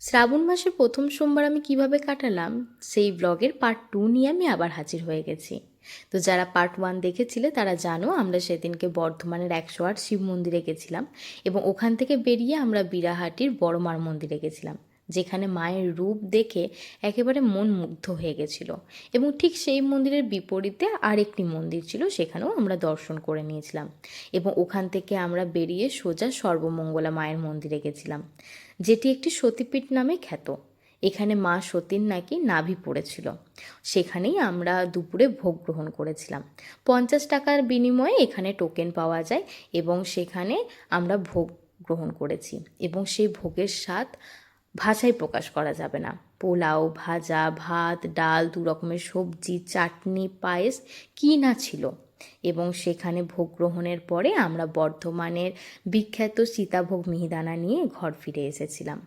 শ্রাবণ মাসের প্রথম সোমবার আমি কিভাবে কাটালাম সেই ব্লগের পার্ট 2 নিয়ে আমি আবার হাজির হয়ে গেছি। তো যারা পার্ট 1 দেখেছিলে তারা জানো আমরা সেদিনকে বর্ধমানের 108 শিব মন্দিরে গেছিলাম এবং ওখান থেকে বেরিয়ে আমরা বিরাহাটির বড় মার মন্দিরে গেছিলাম, যেখানে মায়ের রূপ দেখে একেবারে মন মুগ্ধ হয়ে গেছিল। এবং ঠিক সেই মন্দিরের বিপরীতে আরেকটি মন্দির ছিল, সেখানেও আমরা দর্শন করে নিয়েছিলাম এবং ওখান থেকে আমরা বেরিয়ে সোজা সর্বমঙ্গলা মায়ের মন্দিরে গেছিলাম, যেটি একটি সতীপীঠ নামে খ্যাত। এখানে মা সতীর নাকি নাভি পড়েছিল। সেখানেই আমরা দুপুরে ভোগ গ্রহণ করেছিলাম। 50 টাকার বিনিময়ে এখানে টোকেন পাওয়া যায় এবং সেখানে আমরা ভোগ গ্রহণ করেছি এবং সেই ভোগের স্বাদ ভাষায় প্রকাশ করা যাবে না। পোলাও, ভাজা, ভাত, ডাল, 2 রকমের সবজি, চাটনি, পায়েস, কী না ছিল। এবং সেখানে ভোগ গ্রহণের পরে আমরা বর্ধমানের বিখ্যাত সীতাভোগ মিহিদানা নিয়ে ঘর ফিরে এসেছিলাম।